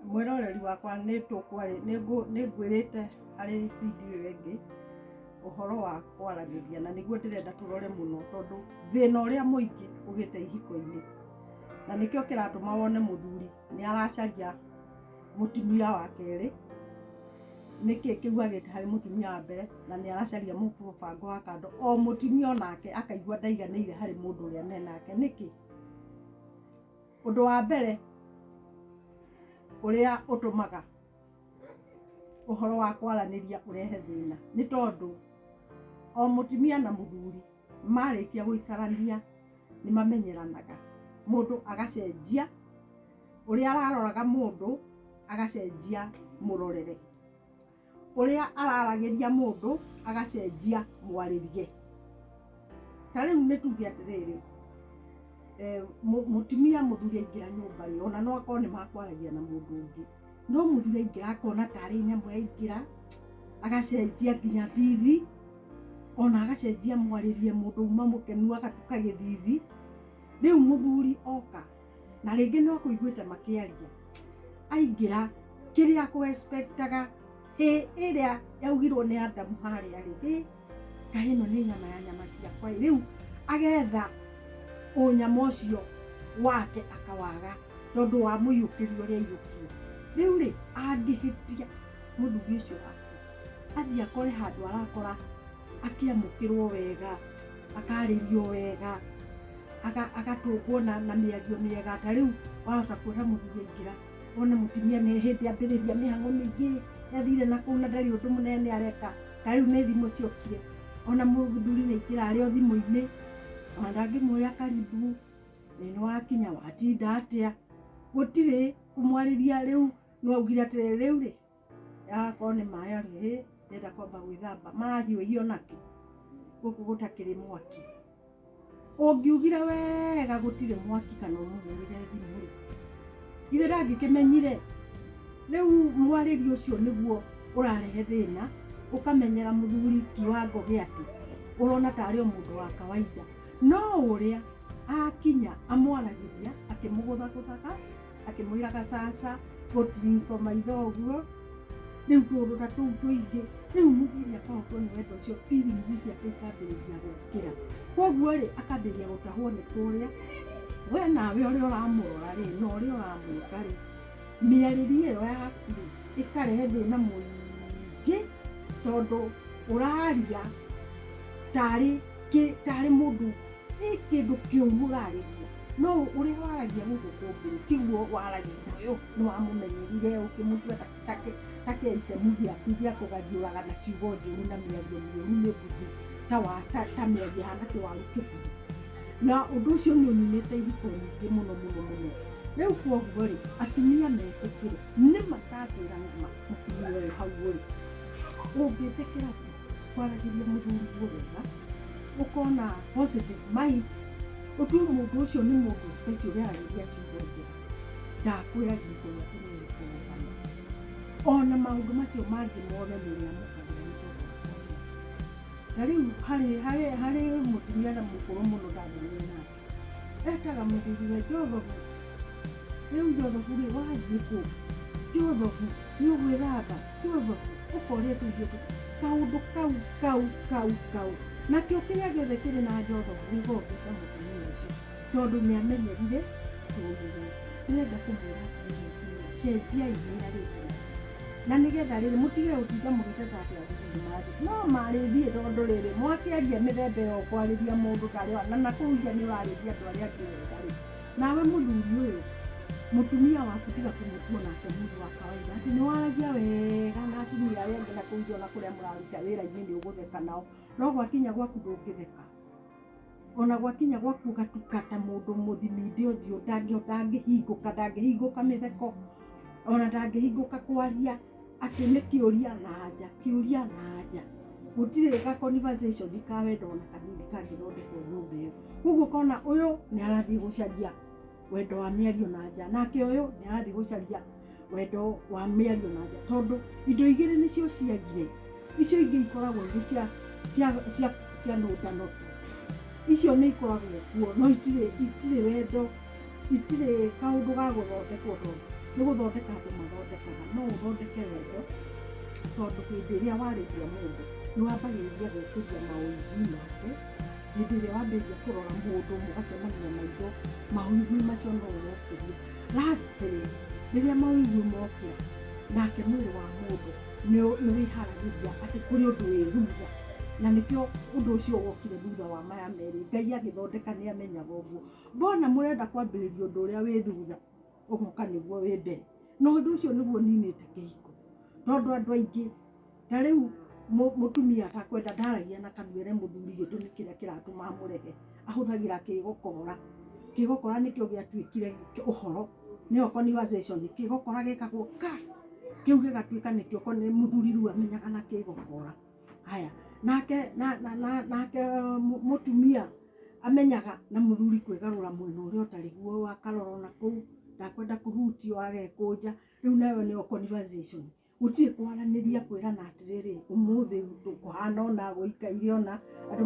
mwiroreri wakwa nĩngwĩrĩte harĩ video ĩngĩ ũhoro wa kwaranĩria, na nĩguo ndĩrenda tũrore mũno tondũ thĩna ũrĩa mũingĩ ũgĩte ihiko-inĩ, na nĩkĩo kĩratũma wone mũthuri nĩ aracaria mũtumia wa kerĩ, nĩkĩ kĩuagĩte harĩ mũtumia wa mbere na nĩ aracaria mũbango wa kando, o mũtumia onake akaigua ndaiganĩire harĩ mũndũ ũrĩa menake. Nĩkĩ? Ũndũ wa mbere ũrĩa ũtũmaga ũhoro wa kwaranĩria ũrehe thĩna nĩ tondũ o mũtumia na mũthuri marĩkia gũikarania nĩ mamenyeranaga, mũndũ agacenjia ũrĩa araroraga mũndũ, agacenjia mũrorere, ũrĩa araragĩria mũndũ agacenjia mwarĩrie. Ta rĩu nĩ tuge atĩrĩrĩ, mũtumia mũthuri aingĩra nyũmba rĩ, ona no akorwo nĩ makwaragia na mũndũ ũngĩ, no mũthuri aingĩra akona tarĩ nyamũ yaingĩra, agacenjia nginya thithi, ona agacenjia mwarĩrie, mũndũ uma mũkenu agatuka gĩthithi. Rĩu mũthuri oka na rĩngĩ no kũiguĩte makĩaria, aingĩra kĩrĩa akũ expectaga ĩrĩa yaugirwo nĩ Adamu harĩa rĩ, kaĩ ĩno nĩ nyama ya nyama ciakwa, rĩu agetha ũnyama ũcio wake akawaga tondũ wa mũiyũkĩrio ũrĩa aiyũkio. Rĩu rĩ, angĩhĩtia mũthuri ũcio wake athiĩ akore handũ arakora akĩamũkĩrwo wega, akarĩrio wega, agatũngwo na mĩario mĩega. Ta rĩu wahota kuona mũthuri aingĩra, wone mũtumia nĩ hĩndĩ ambĩrĩria mĩhang'o mĩingĩ, nĩathire na kũu na ndarĩ ũndũ mũnene areka, ta rĩu nĩ thimũ ciokire, ona mũthuri nĩ aingĩra arĩ o thimũ-inĩ, ona ndangĩmwĩra karibu, nĩ wakinya, watinda atĩa, gũtirĩ kũmwarĩria. Rĩu no augire atĩrĩrĩ, rĩu rĩ agakorwo nĩ maĩ arĩ, ndĩrenda kwamba gwĩthamba, marahiũhio nakĩ? Gũkũ gũtakĩrĩ mwaki. Ũngiugire wega gũtirĩ mwaki kana ũmũhũrĩre thimũ rĩ, githĩ ndangĩkĩmenyire? Rĩu mwarĩrie ũcio nĩguo ũrarehe thĩna, ũkamenyera mũthuri kiwango gĩake, ũrona tarĩ o mũndũ wa kawaida, no ũrĩa akinya amwaragĩria akĩmũgũthagũthaga, akĩmwĩra gacaca, gũtingo maitho ũguo, rĩu tũũndũ ta tũu tũingĩ, rĩu mũthuri akahotwo nĩ wendo ũcio, feelings ciake ikambĩrĩria gũkĩra. Koguo rĩ, akambĩrĩria gũtahwo nĩ kũrĩa, we nawe ũrĩa ũramũrora rĩ, na ũrĩa ũramwĩka rĩ, mĩarĩrie ĩyo yaku rĩ, ĩkarehe thĩna mũingĩ tondũ ũraria tarĩ mũndũ kĩndũ kĩũru ũrarĩria, no ũrĩa waragia gũkũ kũngĩ tiguo waragia ũyũ nĩ wamũmenyerire, ũkĩmũtua take itemu gĩaku gĩa kũgathiũraga na ciugo njũru na mĩario mĩũru mĩbuthu ta mĩario hana kĩwaru kĩbuthu, na ũndũ ũcio nĩ ũninĩte ihiko nyingĩ mũno mũno mũno. Rĩu koguo rĩ, atumia metĩkĩre nĩ matatwĩra mũtumia ũyũ hau rĩ, ũngĩtĩkĩra kwaragĩria mũthuri wega, ũkona positive mind, ũtue mũndũ ũcio nĩ mũndũ special ũraragĩria ciugo njega, ndakwĩra gĩko gĩaku nĩ gĩkũrũgama. Ona maũndũ macio mangĩ mothe nĩ ũrĩa mũkagia nĩ tondũ wa kwaria. Na rĩu harĩ mũtumia na mũkũrũ mũno ndangĩmenya nake, etaga mũthuri we Jothofu. Rĩu Jothofu rĩ, wathiĩ kũ? Jothofu nĩ ũgwĩthamba, Jothofu ũkoria tũirio kaũndũ kau. Nakĩo kĩrĩa gĩothe kĩrĩ na Jothofu gĩgokĩte mũtumia ũcio tondũ nĩ amenyerire tũũgĩre. Nĩrenda kũmwĩra cenjia imĩra rĩngĩ, na nĩgetha rĩrĩ mũtige gũtinda mũgĩteta atĩ athuri mathĩ, no marĩthiĩ tondũ rĩrĩ mwakĩaria mĩthemba ĩyo kwarĩria mũndũ tarĩ wa na kũu nja nĩ ũrarĩria andũ arĩa angĩ wega rĩ, nawe mũthuri ũyũ mũtumia waku tiga kũmũtua nake mũndũ wa kawaida atĩ nĩ waragia wega na atumia arĩa angĩ na kũu nja ona kũrĩa mũraruta wĩra-inĩ nĩ ũgũtheka nao, no gwakinya gwaku ndũngĩtheka, ona gwakinya gwaku ũgatuka ta mũndũ mũthiminde ũthiũ, ndangĩhingũka mĩtheko, ona ndangĩhingũka kwaria atĩ nĩ kĩũria na anja, gũtirĩ ga conversation ka wendo ona kanini kangĩthondekwo nyũmba ĩyo. Koguo ũkona ũyũ nĩ arathiĩ gũcaria wendo wa mĩario na anja, nake ũyũ nĩ arathiĩ gũcaria wendo wa mĩario na anja, tondũ indo igĩrĩ nĩcio ciagire, icio ingĩ ikoragwo irĩ cia nũndano, icio nĩ ikoragwo kuo, no itirĩ wendo itirĩ kaũndũ ga gũthondekwo nĩ gũthondeka andũ mathondekaga, no ũthondeke wendo, tondũ hĩndĩ ĩrĩa warĩria mũndũ nĩ wambagĩrĩria gwĩkĩria mawĩigwi make. Hĩndĩ ĩrĩa wambĩrĩria kũrora mũndũ mũgacemania maitho, mawĩigwi macio no ũmokĩrie. Lastly, rĩrĩa mawĩigwi mokĩra, nake mwĩrĩ wa mũndũ nĩ wĩharagĩria atĩ kũrĩ ũndũ wĩ thutha, na nĩkĩo ũndũ ũcio wokire thutha wa maya merĩ. Ngai agĩthondeka nĩ amenyaga ũguo. Mbona mũrenda kwambĩrĩria ũndũ ũrĩa wĩ thutha, ũgoka nĩguo wĩ mbere? Na ũndũ ũcio nĩguo ninĩte kĩhiko, tondũ andũ aingĩ ta rĩu mũtumia atakwenda ndaragia na kanua ere mũthuri gĩtũmi kĩrĩa kĩratũma amũrehe, ahũthagĩra kĩgokora. Kĩgokora nĩkĩo gĩatuĩkire ũhoro, nĩyo conversation. Kĩgokora gĩkagwo ka, kĩu gĩgatuĩka nĩkĩo mũthuri rĩu amenyaga na kĩgokora. Haya, nake mũtumia amenyaga na mũthuri kwĩgarũra mwena ũrĩa ũtarĩ guo, akarora na kũu, ndakwenda kũhutio agekũnja. Rĩu nayo nĩyo conversation. Gũtirĩ kwaranĩria kwĩrana atĩrĩrĩ, ũmũthĩ tũkũhana ũna, gũikaire ũna, andũ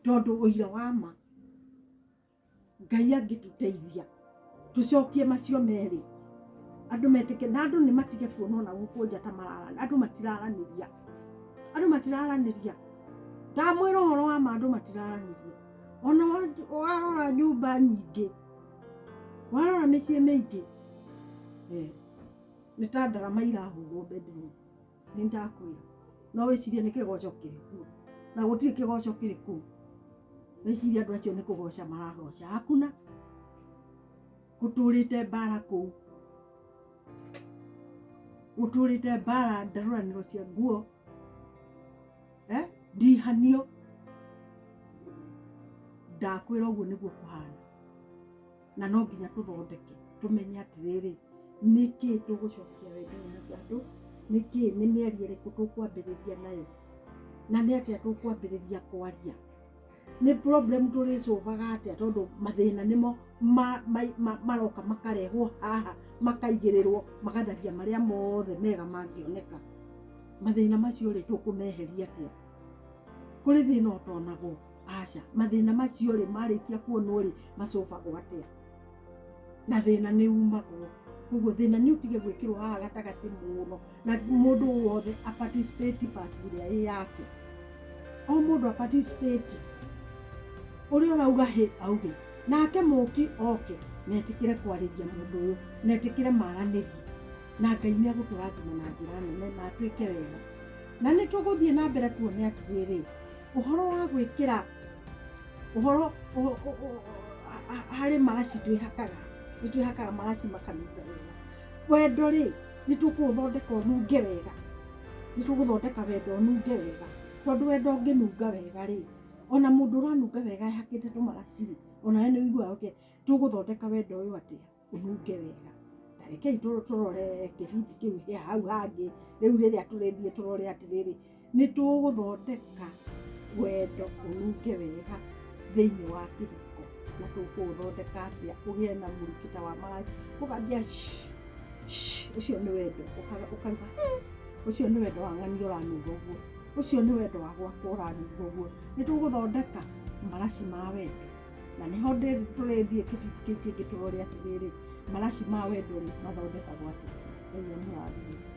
tondu uira wa ma Ngai angĩtũteithia tucokie macio merĩ andũ metĩke na andũ nĩ matige kuona ona gũkũ nja ta mararana andũ matiraranĩria ndamwĩra ũhoro wa ma andũ matiraranĩria ona warora nyũmba nyingĩ warora mĩciĩ mĩingĩ nĩ ta ndarama irahũrwo bedroom nĩ ndakwĩra no wĩcirie nĩ kĩgoco kĩrĩ kuo na gũtirĩ kĩgoco kĩrĩ kuo wĩcirie andũ acio nĩ kũgoca maragoca hakuna gũtũrĩte mbara kũu gũtũrĩte mbara ndarũranĩro cia nguo ndihanio ndakwĩra ũguo nĩguo kũhana na no nginya tũthondeke tũmenye atĩrĩrĩ nĩkĩ tũgũcokia wendo wa andũ nĩkĩ nĩ mĩario ĩrĩkũ tũkwambĩrĩria nayo na nĩ atĩa tũkwambĩrĩria kwaria nĩ problem tũrĩcovaga atĩa tondũ mathĩna nĩmo maroka makarehwo haha makaigĩrĩrwo magatharia marĩa mothe mega mangĩoneka mathĩna macio rĩ tũkũmeheria atĩa kũrĩ thĩna ũtonagwo aca mathĩna macio rĩ marĩkia kuonwo rĩ macovagwo atĩa na thĩna nĩ umagwo koguo thĩna nĩ ũtige gwĩkĩrwo haha gatagatĩ mũno na mũndũ wothe a participate part ĩrĩa ĩ yake o mũndũ a participate ũrĩa ũrauga hĩ auge nake mũki oke netĩkĩre kwarĩria mũndũ ũyũ netĩkĩre maranĩrie na Ngai nĩ agũtũrathima na njĩra nene na twĩke wega na nĩ tũgũthiĩ na mbere tuone atĩrĩrĩ ũhoro wa gwĩkĩra ũhoro harĩ maraci twĩhakaga maraci makanunga wega wendo rĩ nĩ tũkũũthondeka ũnunge wega nĩ tũgũthondeka wendo ũnunge wega tondũ wendo ũngĩnunga wega rĩ ona mũndũ ũranunga wega ehakĩte tũmaraci rĩ ona we nĩ ũiguaga tũgũthondeka wendo ũyũ atĩa ũnunge wega rekei tũrore kĩbindi kĩu gĩa hau hangĩ rĩu rĩrĩa tũrĩthiĩ tũrore atĩrĩrĩ nĩ tũgũthondeka wendo ũnunge wega thĩinĩ wa kĩhiko na tũkũũthondeka atĩa ũgĩe na mũrukĩta wa maraci ũkambia ũcio nĩ wendo ũkauga ũcio nĩ wendo wa ng'ani ũranunga ũguo ũcio nĩ wendo wa gwakwa ũranunga ũguo nĩ tũgũthondeka maraci ma wendo na nĩho tũrĩthiĩ kĩbindi kĩu kĩngĩ tũrore atĩrĩrĩ maraci ma wendo rĩ mathondekagwo atĩa Ngai amũrathime.